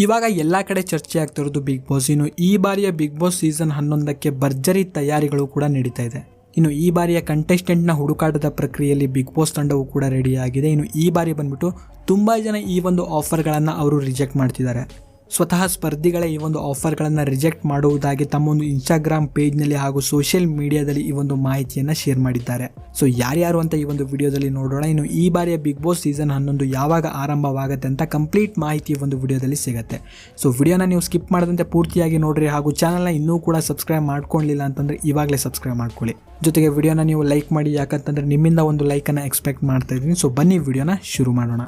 ಇವಾಗ ಎಲ್ಲ ಕಡೆ ಚರ್ಚೆ ಆಗ್ತಿರೋದು ಬಿಗ್ ಬಾಸ್. ಇನ್ನು ಈ ಬಾರಿಯ ಬಿಗ್ ಬಾಸ್ ಸೀಸನ್ 11ಕ್ಕೆ ಭರ್ಜರಿ ತಯಾರಿಗಳು ಕೂಡ ನಡೀತಾ ಇದೆ. ಇನ್ನು ಈ ಬಾರಿಯ ಕಂಟೆಸ್ಟೆಂಟ್ನ ಹುಡುಕಾಟದ ಪ್ರಕ್ರಿಯೆಯಲ್ಲಿ ಬಿಗ್ ಬಾಸ್ ತಂಡವು ಕೂಡ ರೆಡಿಯಾಗಿದೆ. ಇನ್ನು ಈ ಬಾರಿ ಬಂದ್ಬಿಟ್ಟು ತುಂಬ ಜನ ಈ ಒಂದು ಆಫರ್ಗಳನ್ನು ಅವರು ರಿಜೆಕ್ಟ್ ಮಾಡ್ತಿದ್ದಾರೆ. ಸ್ವತಃ ಸ್ಪರ್ಧಿಗಳೇ ಈ ಒಂದು ಆಫರ್ಗಳನ್ನು ರಿಜೆಕ್ಟ್ ಮಾಡುವುದಾಗಿ ತಮ್ಮ ಒಂದು ಇನ್ಸ್ಟಾಗ್ರಾಮ್ ಪೇಜ್ನಲ್ಲಿ ಹಾಗೂ ಸೋಷಿಯಲ್ ಮೀಡಿಯಾದಲ್ಲಿ ಈ ಒಂದು ಮಾಹಿತಿಯನ್ನು ಶೇರ್ ಮಾಡಿದ್ದಾರೆ. ಸೊ ಯಾರ್ಯಾರು ಅಂತ ಈ ಒಂದು ವಿಡಿಯೋದಲ್ಲಿ ನೋಡೋಣ. ಇನ್ನು ಈ ಬಾರಿಯ ಬಿಗ್ ಬಾಸ್ ಸೀಸನ್ 11 ಯಾವಾಗ ಆರಂಭವಾಗುತ್ತೆ ಅಂತ ಕಂಪ್ಲೀಟ್ ಮಾಹಿತಿ ಈ ಒಂದು ವಿಡಿಯೋದಲ್ಲಿ ಸಿಗುತ್ತೆ. ಸೊ ವಿಡಿಯೋನ ನೀವು ಸ್ಕಿಪ್ ಮಾಡದಂತೆ ಪೂರ್ತಿಯಾಗಿ ನೋಡ್ರಿ, ಹಾಗೂ ಚಾನಲ್ನ ಇನ್ನೂ ಕೂಡ ಸಬ್ಸ್ಕ್ರೈಬ್ ಮಾಡ್ಕೊಳ್ಳಿಲ್ಲ ಅಂತಂದರೆ ಇವಾಗಲೇ ಸಬ್ಸ್ಕ್ರೈಬ್ ಮಾಡ್ಕೊಳ್ಳಿ. ಜೊತೆಗೆ ವಿಡಿಯೋನ ನೀವು ಲೈಕ್ ಮಾಡಿ, ಯಾಕಂತಂದರೆ ನಿಮ್ಮಿಂದ ಒಂದು ಲೈಕನ್ನು ಎಕ್ಸ್ಪೆಕ್ಟ್ ಮಾಡ್ತಾ ಇದ್ದೀನಿ. ಸೊ ಬನ್ನಿ ವಿಡಿಯೋನ ಶುರು ಮಾಡೋಣ.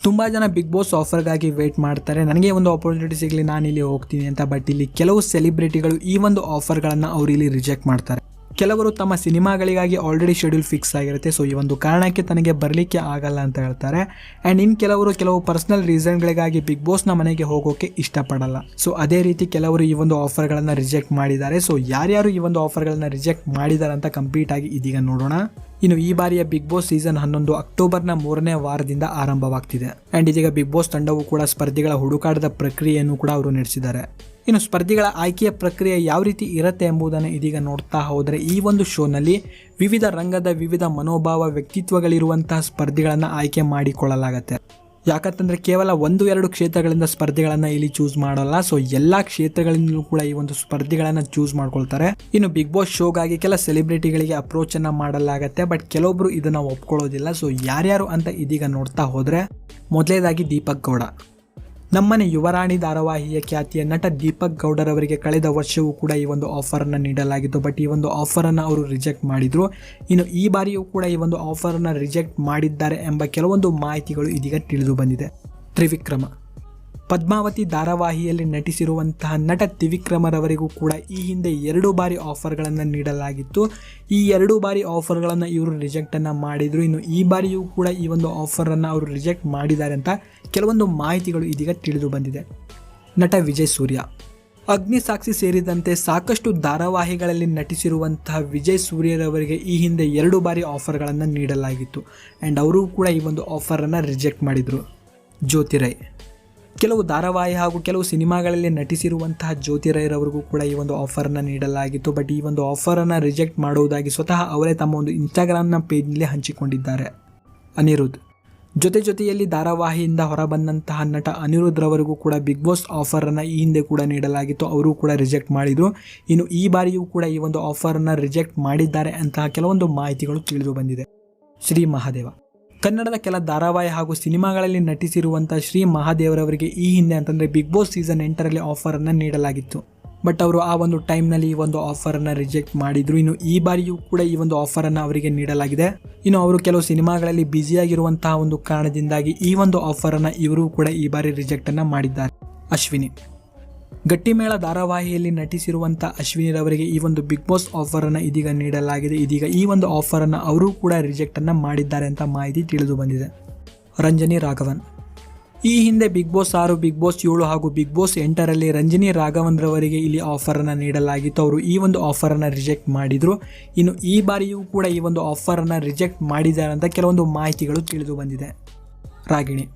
ತುಂಬ ಜನ ಬಿಗ್ ಬಾಸ್ ಆಫರ್ಗಾಗಿ ವೇಟ್ ಮಾಡ್ತಾರೆ, ನನಗೆ ಒಂದು ಆಪರ್ಚುನಿಟಿ ಸಿಗಲಿ ನಾನು ಇಲ್ಲಿ ಹೋಗ್ತೀನಿ ಅಂತ. ಬಟ್ ಇಲ್ಲಿ ಕೆಲವು ಸೆಲೆಬ್ರಿಟಿಗಳು ಈ ಒಂದು ಆಫರ್ಗಳನ್ನು ಅವರು ಇಲ್ಲಿ ರಿಜೆಕ್ಟ್ ಮಾಡ್ತಾರೆ. ಕೆಲವರು ತಮ್ಮ ಸಿನಿಮಾಗಳಿಗಾಗಿ ಆಲ್ರೆಡಿ ಶೆಡ್ಯೂಲ್ ಫಿಕ್ಸ್ ಆಗಿರುತ್ತೆ. ಸೊ ಈ ಒಂದು ಕಾರಣಕ್ಕೆ ತನಗೆ ಬರಲಿಕ್ಕೆ ಆಗಲ್ಲ ಅಂತ ಹೇಳ್ತಾರೆ. ಆ್ಯಂಡ್ ಇನ್ನು ಕೆಲವು ಪರ್ಸನಲ್ ರೀಸನ್ಗಳಿಗಾಗಿ ಬಿಗ್ ಬಾಸ್ನ ಮನೆಗೆ ಹೋಗೋಕೆ ಇಷ್ಟಪಡಲ್ಲ. ಸೊ ಅದೇ ರೀತಿ ಕೆಲವರು ಈ ಒಂದು ಆಫರ್ಗಳನ್ನು ರಿಜೆಕ್ಟ್ ಮಾಡಿದ್ದಾರೆ. ಸೊ ಯಾರ್ಯಾರು ಈ ಒಂದು ಆಫರ್ಗಳನ್ನು ರಿಜೆಕ್ಟ್ ಮಾಡಿದ್ದಾರೆ ಅಂತ ಕಂಪ್ಲೀಟ್ ಆಗಿ ಇದೀಗ ನೋಡೋಣ. ಇನ್ನು ಈ ಬಾರಿಯ ಬಿಗ್ ಬಾಸ್ ಸೀಸನ್ 11 ಅಕ್ಟೋಬರ್ನ 3ನೇ ವಾರದಿಂದ ಆರಂಭವಾಗ್ತಿದೆ. ಆ್ಯಂಡ್ ಇದೀಗ ಬಿಗ್ ಬಾಸ್ ತಂಡವು ಕೂಡ ಸ್ಪರ್ಧಿಗಳ ಹುಡುಕಾಟದ ಪ್ರಕ್ರಿಯೆಯನ್ನು ಕೂಡ ಅವರು ನಡೆಸಿದ್ದಾರೆ. ಇನ್ನು ಸ್ಪರ್ಧಿಗಳ ಆಯ್ಕೆಯ ಪ್ರಕ್ರಿಯೆ ಯಾವ ರೀತಿ ಇರುತ್ತೆ ಎಂಬುದನ್ನು ಇದೀಗ ನೋಡ್ತಾ ಹೋದರೆ, ಈ ಒಂದು ಶೋನಲ್ಲಿ ವಿವಿಧ ರಂಗದ ವಿವಿಧ ಮನೋಭಾವ ವ್ಯಕ್ತಿತ್ವಗಳಿರುವಂತಹ ಸ್ಪರ್ಧಿಗಳನ್ನು ಆಯ್ಕೆ ಮಾಡಿಕೊಳ್ಳಲಾಗುತ್ತೆ. ಯಾಕಂತಂದರೆ ಕೇವಲ 1-2 ಕ್ಷೇತ್ರಗಳಿಂದ ಸ್ಪರ್ಧಿಗಳನ್ನು ಇಲ್ಲಿ ಚೂಸ್ ಮಾಡಲ್ಲ. ಸೊ ಎಲ್ಲ ಕ್ಷೇತ್ರಗಳಿಂದಲೂ ಕೂಡ ಈ ಒಂದು ಸ್ಪರ್ಧಿಗಳನ್ನು ಚೂಸ್ ಮಾಡ್ಕೊಳ್ತಾರೆ. ಇನ್ನು ಬಿಗ್ ಬಾಸ್ ಶೋಗಾಗಿ ಕೆಲ ಸೆಲೆಬ್ರಿಟಿಗಳಿಗೆ ಅಪ್ರೋಚನ್ನು ಮಾಡಲಾಗುತ್ತೆ. ಬಟ್ ಕೆಲವೊಬ್ರು ಇದನ್ನು ಒಪ್ಕೊಳ್ಳೋದಿಲ್ಲ. ಸೊ ಯಾರ್ಯಾರು ಅಂತ ಇದೀಗ ನೋಡ್ತಾ ಹೋದರೆ, ಮೊದಲೇದಾಗಿ ದೀಪಕ್ ಗೌಡ. ನಮ್ಮನೆ ಯುವರಾಣಿ ಧಾರಾವಾಹಿಯ ಖ್ಯಾತಿಯ ನಟ ದೀಪಕ್ ಗೌಡರವರಿಗೆ ಕಳೆದ ವರ್ಷವೂ ಕೂಡ ಈ ಒಂದು ಆಫರನ್ನು ನೀಡಲಾಗಿತ್ತು. ಬಟ್ ಈ ಒಂದು ಆಫರನ್ನು ಅವರು ರಿಜೆಕ್ಟ್ ಮಾಡಿದರು. ಇನ್ನು ಈ ಬಾರಿಯೂ ಕೂಡ ಈ ಒಂದು ಆಫರನ್ನು ರಿಜೆಕ್ಟ್ ಮಾಡಿದ್ದಾರೆ ಎಂಬ ಕೆಲವೊಂದು ಮಾಹಿತಿಗಳು ಇದೀಗ ತಿಳಿದು ಬಂದಿದೆ. ತ್ರಿವಿಕ್ರಮ, ಪದ್ಮಾವತಿ ಧಾರಾವಾಹಿಯಲ್ಲಿ ನಟಿಸಿರುವಂತಹ ನಟ ತ್ರಿವಿಕ್ರಮರವರಿಗೂ ಕೂಡ ಈ ಹಿಂದೆ 2 ಬಾರಿ ಆಫರ್ಗಳನ್ನು ನೀಡಲಾಗಿತ್ತು. ಈ 2 ಬಾರಿ ಆಫರ್ಗಳನ್ನು ಇವರು ರಿಜೆಕ್ಟನ್ನು ಮಾಡಿದರು. ಇನ್ನು ಈ ಬಾರಿಯೂ ಕೂಡ ಈ ಒಂದು ಆಫರನ್ನು ಅವರು ರಿಜೆಕ್ಟ್ ಮಾಡಿದ್ದಾರೆ ಅಂತ ಕೆಲವೊಂದು ಮಾಹಿತಿಗಳು ಇದೀಗ ತಿಳಿದು ಬಂದಿದೆ. ನಟ ವಿಜಯ್ ಸೂರ್ಯ, ಅಗ್ನಿಸಾಕ್ಷಿ ಸೇರಿದಂತೆ ಸಾಕಷ್ಟು ಧಾರಾವಾಹಿಗಳಲ್ಲಿ ನಟಿಸಿರುವಂತಹ ವಿಜಯ್ ಸೂರ್ಯರವರಿಗೆ ಈ ಹಿಂದೆ 2 ಬಾರಿ ಆಫರ್ಗಳನ್ನು ನೀಡಲಾಗಿತ್ತು. ಆ್ಯಂಡ್ ಅವರು ಕೂಡ ಈ ಒಂದು ಆಫರನ್ನು ರಿಜೆಕ್ಟ್ ಮಾಡಿದರು. ಜ್ಯೋತಿ ರೈ, ಕೆಲವು ಧಾರಾವಾಹಿ ಹಾಗೂ ಕೆಲವು ಸಿನಿಮಾಗಳಲ್ಲಿ ನಟಿಸಿರುವಂತಹ ಜ್ಯೋತಿ ರೈರವರಿಗೂ ಕೂಡ ಈ ಒಂದು ಆಫರನ್ನು ನೀಡಲಾಗಿತ್ತು. ಬಟ್ ಈ ಒಂದು ಆಫರನ್ನು ರಿಜೆಕ್ಟ್ ಮಾಡುವುದಾಗಿ ಸ್ವತಃ ಅವರೇ ತಮ್ಮ ಒಂದು ಇನ್ಸ್ಟಾಗ್ರಾಮ್ನ ಪೇಜ್ನಲ್ಲಿ ಹಂಚಿಕೊಂಡಿದ್ದಾರೆ. ಅನಿರುದ್ಧ್, ಜೊತೆಯಲ್ಲಿ ಧಾರಾವಾಹಿಯಿಂದ ಹೊರಬಂದಂತಹ ನಟ ಅನಿರುದ್ಧ್ ರವರಿಗೂ ಕೂಡ ಬಿಗ್ ಬಾಸ್ ಆಫರನ್ನು ಈ ಹಿಂದೆ ಕೂಡ ನೀಡಲಾಗಿತ್ತು. ಅವರು ಕೂಡ ರಿಜೆಕ್ಟ್ ಮಾಡಿದರು. ಇನ್ನು ಈ ಬಾರಿಯೂ ಕೂಡ ಈ ಒಂದು ಆಫರನ್ನು ರಿಜೆಕ್ಟ್ ಮಾಡಿದ್ದಾರೆ ಅಂತಹ ಕೆಲವೊಂದು ಮಾಹಿತಿಗಳು ತಿಳಿದು ಬಂದಿದೆ. ಶ್ರೀ ಮಹಾದೇವ, ಕನ್ನಡದ ಕೆಲ ಧಾರಾವಾಹಿ ಹಾಗೂ ಸಿನಿಮಾಗಳಲ್ಲಿ ನಟಿಸಿರುವಂಥ ಶ್ರೀ ಮಹಾದೇವರವರಿಗೆ ಈ ಹಿಂದೆ ಅಂತಂದರೆ ಬಿಗ್ ಬಾಸ್ ಸೀಸನ್ 8ರಲ್ಲಿ ಆಫರನ್ನು ನೀಡಲಾಗಿತ್ತು. ಬಟ್ ಅವರು ಆ ಒಂದು ಟೈಮ್ನಲ್ಲಿ ಈ ಒಂದು ಆಫರನ್ನು ರಿಜೆಕ್ಟ್ ಮಾಡಿದರು. ಇನ್ನು ಈ ಬಾರಿಯೂ ಕೂಡ ಈ ಒಂದು ಆಫರನ್ನು ಅವರಿಗೆ ನೀಡಲಾಗಿದೆ. ಇನ್ನು ಅವರು ಕೆಲವು ಸಿನಿಮಾಗಳಲ್ಲಿ ಬ್ಯುಸಿಯಾಗಿರುವಂತಹ ಒಂದು ಕಾರಣದಿಂದಾಗಿ ಈ ಒಂದು ಆಫರನ್ನು ಇವರು ಕೂಡ ಈ ಬಾರಿ ರಿಜೆಕ್ಟನ್ನು ಮಾಡಿದ್ದಾರೆ. ಅಶ್ವಿನಿ, ಗಟ್ಟಿಮೇಳ ಧಾರಾವಾಹಿಯಲ್ಲಿ ನಟಿಸಿರುವಂಥ ಅಶ್ವಿನಿರವರಿಗೆ ಈ ಒಂದು ಬಿಗ್ ಬಾಸ್ ಆಫರನ್ನು ಇದೀಗ ನೀಡಲಾಗಿದೆ. ಇದೀಗ ಈ ಒಂದು ಆಫರನ್ನು ಅವರು ಕೂಡ ರಿಜೆಕ್ಟನ್ನು ಮಾಡಿದ್ದಾರೆ ಅಂತ ಮಾಹಿತಿ ತಿಳಿದು ಬಂದಿದೆ. ರಂಜನಿ ರಾಘವನ್, ಈ ಹಿಂದೆ ಬಿಗ್ ಬಾಸ್ 6, ಬಿಗ್ ಬಾಸ್ 7 ಹಾಗೂ ಬಿಗ್ ಬಾಸ್ 8ರಲ್ಲಿ ರಂಜನಿ ರಾಘವನ್ ರವರಿಗೆ ಇಲ್ಲಿ ಆಫರನ್ನು ನೀಡಲಾಗಿತ್ತು. ಅವರು ಈ ಒಂದು ಆಫರನ್ನು ರಿಜೆಕ್ಟ್ ಮಾಡಿದರು. ಇನ್ನು ಈ ಬಾರಿಯೂ ಕೂಡ ಈ ಒಂದು ಆಫರನ್ನು ರಿಜೆಕ್ಟ್ ಮಾಡಿದ್ದಾರೆ ಅಂತ ಕೆಲವೊಂದು ಮಾಹಿತಿಗಳು ತಿಳಿದು ಬಂದಿದೆ. ರಾಗಿಣಿ,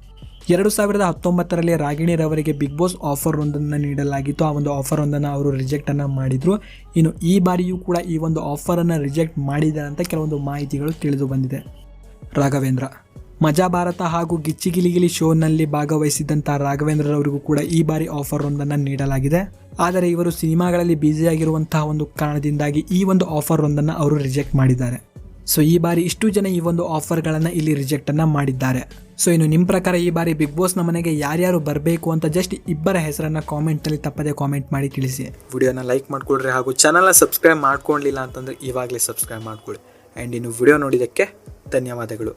2019ರಲ್ಲಿ ರಾಗಿಣಿರವರಿಗೆ ಬಿಗ್ ಬಾಸ್ ಆಫರ್ ಒಂದನ್ನು ನೀಡಲಾಗಿತ್ತು. ಆ ಒಂದು ಆಫರ್ ಒಂದನ್ನು ಅವರು ರಿಜೆಕ್ಟನ್ನು ಮಾಡಿದರು. ಇನ್ನು ಈ ಬಾರಿಯೂ ಕೂಡ ಈ ಒಂದು ಆಫರನ್ನು ರಿಜೆಕ್ಟ್ ಮಾಡಿದ್ದಾರೆ ಅಂತ ಕೆಲವೊಂದು ಮಾಹಿತಿಗಳು ತಿಳಿದು ಬಂದಿದೆ. ರಾಘವೇಂದ್ರ, ಮಜಾ ಭಾರತ ಹಾಗೂ ಗಿಚ್ಚಿಗಿಲಿಗಿಲಿ ಶೋನಲ್ಲಿ ಭಾಗವಹಿಸಿದ್ದಂಥ ರಾಘವೇಂದ್ರರವರಿಗೂ ಕೂಡ ಈ ಬಾರಿ ಆಫರ್ ಒಂದನ್ನು ನೀಡಲಾಗಿದೆ. ಆದರೆ ಇವರು ಸಿನಿಮಾಗಳಲ್ಲಿ ಬ್ಯುಸಿಯಾಗಿರುವಂತಹ ಒಂದು ಕಾರಣದಿಂದಾಗಿ ಈ ಒಂದು ಆಫರ್ ಒಂದನ್ನು ಅವರು ರಿಜೆಕ್ಟ್ ಮಾಡಿದ್ದಾರೆ. ಸೊ ಈ ಬಾರಿ ಇಷ್ಟು ಜನ ಈ ಒಂದು ಆಫರ್ಗಳನ್ನು ಇಲ್ಲಿ ರಿಜೆಕ್ಟನ್ನು ಮಾಡಿದ್ದಾರೆ. ಸೊ ಇನ್ನು ನಿಮ್ಮ ಪ್ರಕಾರ ಈ ಬಾರಿ ಬಿಗ್ ಬಾಸ್ನ ಮನೆಗೆ ಯಾರ್ಯಾರು ಬರಬೇಕು ಅಂತ ಜಸ್ಟ್ 2 ಹೆಸರನ್ನು ಕಾಮೆಂಟಲ್ಲಿ ತಪ್ಪದೆ ಕಾಮೆಂಟ್ ಮಾಡಿ ತಿಳಿಸಿ. ವಿಡಿಯೋನ ಲೈಕ್ ಮಾಡ್ಕೊಳ್ರಿ, ಹಾಗೂ ಚಾನಲ್ನ ಸಬ್ಸ್ಕ್ರೈಬ್ ಮಾಡ್ಕೊಳ್ಳಿಲ್ಲ ಅಂತಂದರೆ ಇವಾಗಲೇ ಸಬ್ಸ್ಕ್ರೈಬ್ ಮಾಡ್ಕೊಳ್ಳಿ. ಆ್ಯಂಡ್ ಇನ್ನು ವಿಡಿಯೋ ನೋಡಿದ್ದಕ್ಕೆ ಧನ್ಯವಾದಗಳು.